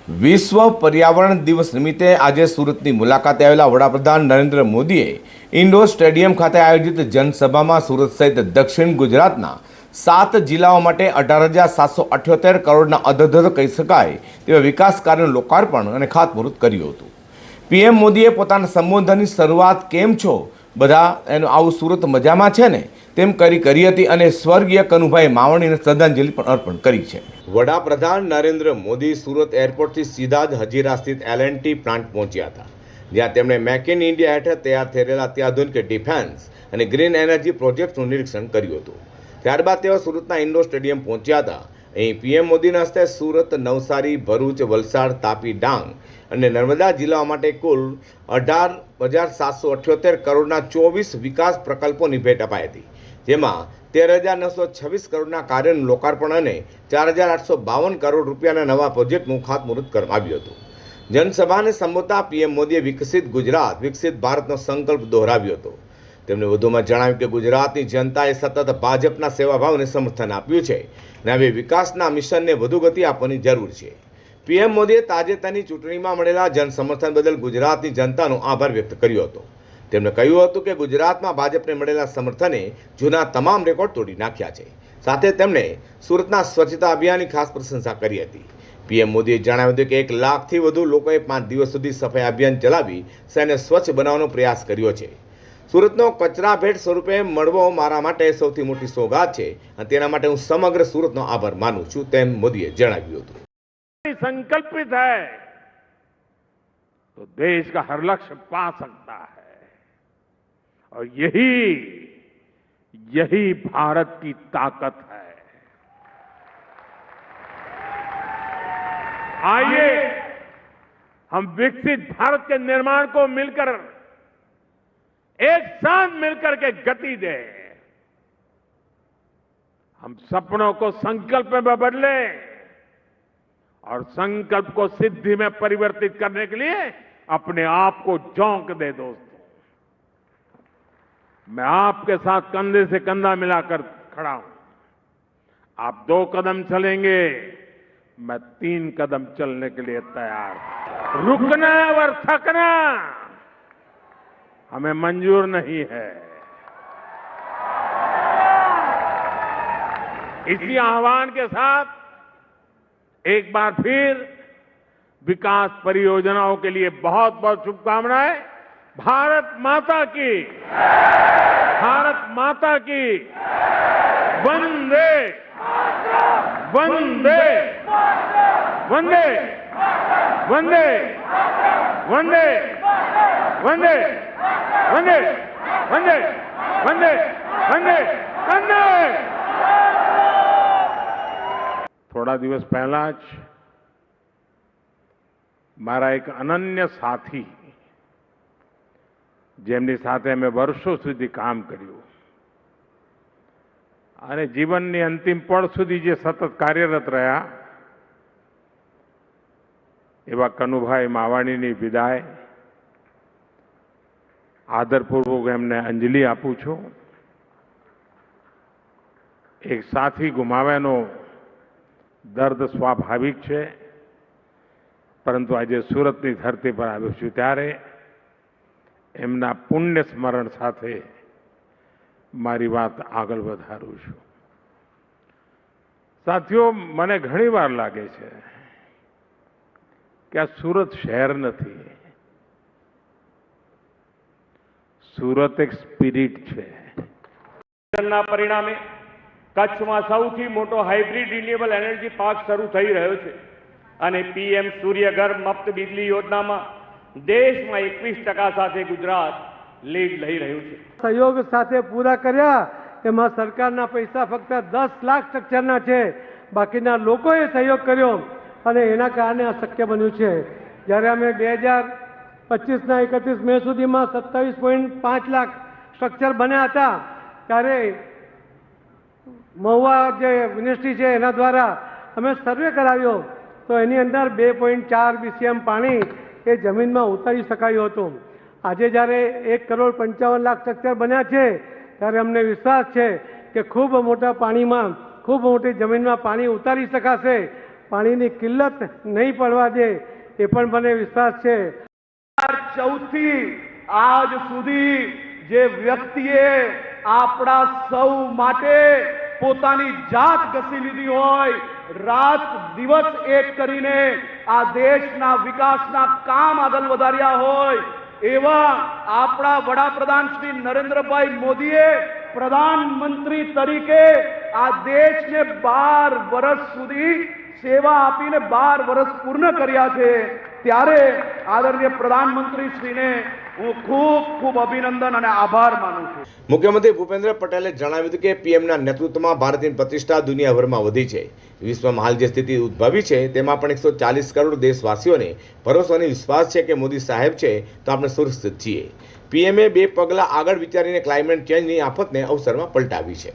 વિશ્વ પર્યાવરણ દિવસ નિમિત્તે આજે સુરતની મુલાકાતે આવેલા વડાપ્રધાન નરેન્દ્ર મોદીએ ઇન્ડોર સ્ટેડિયમ ખાતે આયોજિત જનસભામાં સુરત સહિત દક્ષિણ ગુજરાતના 7 જિલ્લાઓ માટે 18,778 કરોડના અધધર કહી શકાય તેવા વિકાસ કાર્યોનું લોકાર્પણ અને ખાતમુહૂર્ત કર્યું હતું। પીએમ મોદીએ પોતાના સંબોધનની શરૂઆત કેમ છો બધા એનું આવું સુરત મજામાં છે ને તેમ કરી હતી અને સ્વર્ગીય કનુભાઈ માવણીને શ્રદ્ધાંજલિ પણ અર્પણ કરી છે। વડાપ્રધાન નરેન્દ્ર મોદી સુરત એરપોર્ટથી સીધા જ હજીરા સ્થિત L&T પ્લાન્ટ પહોંચ્યા હતા, જ્યાં તેમણે મેક ઇન ઇન્ડિયા હેઠળ તૈયાર થયેલા અત્યાધુનિક ડિફેન્સ અને ગ્રીન એનર્જી પ્રોજેક્ટનું નિરીક્ષણ કર્યું હતું। ત્યારબાદ તેઓ સુરતના ઇન્ડોર સ્ટેડિયમ પહોંચ્યા હતા। અહીં પીએમ મોદીના હસ્તે સુરત, નવસારી, ભરૂચ, વલસાડ, તાપી, ડાંગ અને નર્મદા જિલ્લાઓ માટે કુલ 18,778 કરોડના 24 વિકાસ પ્રકલ્પોની ભેટ અપાઈ હતી, જેમાં 13,926 કરોડના કાર્યનું લોકાર્પણ અને 4,852 કરોડ રૂપિયાના નવા પ્રોજેક્ટનું ખાતમુહૂર્ત કરવામાં આવ્યું હતું। જનસભાને સંબોધતા પીએમ મોદીએ વિકસિત ગુજરાત, વિકસિત ભારતનો સંકલ્પ દોહરાવ્યો હતો। તેમણે વધુમાં જણાવ્યું કે ગુજરાતની જનતાએ સતત ભાજપના સેવાભાવને સમર્થન આપ્યું છે અને હવે વિકાસના મિશનને વધુ ગતિ આપવાની જરૂર છે। પીએમ મોદીએ તાજેતરની ચૂંટણીમાં મળેલા જનસમર્થન બદલ ગુજરાતની જનતાનો આભાર વ્યક્ત કર્યો હતો। તેમણે કહ્યું હતું કે ગુજરાતમાં ભાજપને મળેલા સમર્થને જૂના તમામ રેકોર્ડ તોડી નાખ્યા છે। સાથે તેમણે સુરતના સ્વચ્છતા અભિયાનની ખાસ પ્રશંસા કરી હતી। પીએમ મોદીએ જણાવ્યું હતું કે 1 લાખથી વધુ લોકોએ 5 દિવસ સુધી સફાઈ અભિયાન ચલાવી શહેરને સ્વચ્છ બનાવવાનો પ્રયાસ કર્યો છે। સુરતનો કચરા ભેટ સ્વરૂપે મળવો મારા માટે સૌથી મોટી સોગાત છે અને તેના માટે હું સમગ્ર સુરતનો આભાર માનું છું, તેમ મોદીએ જણાવ્યું હતું। संकल्पित है तो देश का हर लक्ष्य पा सकता है और यही भारत की ताकत है। आइए हम विकसित भारत के निर्माण को मिलकर एक साथ मिलकर के गति दें। हम सपनों को संकल्प में बदलें और संकल्प को सिद्धि में परिवर्तित करने के लिए अपने आप को झोंक दे। दोस्तों, मैं आपके साथ कंधे से कंधा मिलाकर खड़ा हूं। आप 2 कदम चलेंगे, मैं 3 कदम चलने के लिए तैयार हूं। रुकना और थकना हमें मंजूर नहीं है। इसी आह्वान के साथ एक बार फिर विकास परियोजनाओं के लिए बहुत बहुत शुभकामनाएं। भारत माता की, भारत माता की वंदे वंदे वंदे वंदे वंदे वंदे वंदे वंदे वंदे वंदे वंदे। थोड़ा દિવસ પહેલા જ મારા એક અનન્ય સાથી, જેમની સાથે મેં વર્ષો સુધી કામ કર્યું અને જીવનની અંતિમ પળ સુધી જે સતત કાર્યરત રહ્યા, એવા કનુભાઈ માવાણીની વિદાય આદરપૂર્વક એમને અંજલિ આપું છું। એક સાથી ગુમાવ્યાનો દર્દ સ્વાભાવિક છે, પરંતુ આજે સુરતની ધરતી પર આવ્યો છું ત્યારે એમના પુણ્ય સ્મરણ સાથે મારી વાત આગળ વધારું છું। સાથીઓ, મને ઘણીવાર લાગે છે કે આ સુરત શહેર નથી, સુરત એક સ્પિરિટ છે। ના પરિણામે કચ્છમાં સૌથી મોટો હાઇબ્રિડ રિન્યુએબલ એનર્જી પાર્ક શરૂ થઈ રહ્યો છે અને પીએમ સૂર્યઘર મુફ્ત વીજળી યોજનામાં દેશમાં 21% સાથે ગુજરાત લીડ લઈ રહ્યું છે। સહયોગ સાથે પૂરા કર્યા, એમાં સરકારના પૈસા ફક્ત 10 લાખ સ્ટ્રક્ચરના છે, બાકીના લોકોએ સહયોગ કર્યો અને એના કારણે આ શક્ય બન્યું છે। જ્યારે અમે 2025ના 31 મે સુધીમાં 27.5 લાખ સ્ટ્રક્ચર બન્યા હતા, ત્યારે મહુવા જે યુનિવર્સિટી છે એના દ્વારા અમે સર્વે કરાવ્યો તો એની અંદર 2.4 BCM પાણી એ જમીનમાં ઉતારી શકાયું હતું। આજે જ્યારે 1,55,00,000 સ્ટ્રક્ચર બન્યા છે ત્યારે અમને વિશ્વાસ છે કે ખૂબ મોટા પાણીમાં, ખૂબ મોટી જમીનમાં પાણી ઉતારી શકાશે પાણીની કિલ્લત નહીં પડવા દે એ પણ મને વિશ્વાસ છે. 2014થી આજ સુધી જે વ્યક્તિએ આપણા સૌ માટે પોતાની જાત ઘસી લીધી હોય, રાત દિવસ એક કરીને આ દેશના વિકાસના કામ આગળ વધાર્યા હોય, એવા આપણા વડાપ્રધાન શ્રી નરેન્દ્રભાઈ મોદીએ પ્રધાનમંત્રી તરીકે આ દેશને 12 વર્ષ સુધી સેવા આપીને 12 વર્ષ પૂર્ણ કર્યા છે. ત્યારે આદરણીય પ્રધાનમંત્રી શ્રીને હું ખૂબ ખૂબ અભિનંદન અને આભાર માનું છું. મુખ્યમંત્રી ભૂપેન્દ્ર પટેલે જણાવ્યું હતું કે પીએમના નેતૃત્વમાં ભારતની પ્રતિષ્ઠા દુનિયાભરમાં વધી છે. વિશ્વમાં હાલ જે સ્થિતિ ઉદ્ભવી છે તેમાં પણ 140 કરોડ દેશવાસીઓને ભરોસો અને વિશ્વાસ છે કે મોદી સાહેબ છે તો આપણે સુરક્ષિત છીએ. પીએમએ 2 પગલાં આગળ વિચારીને ક્લાઇમેટ ચેન્જની આફતને અવસરમાં પલટાવી છે.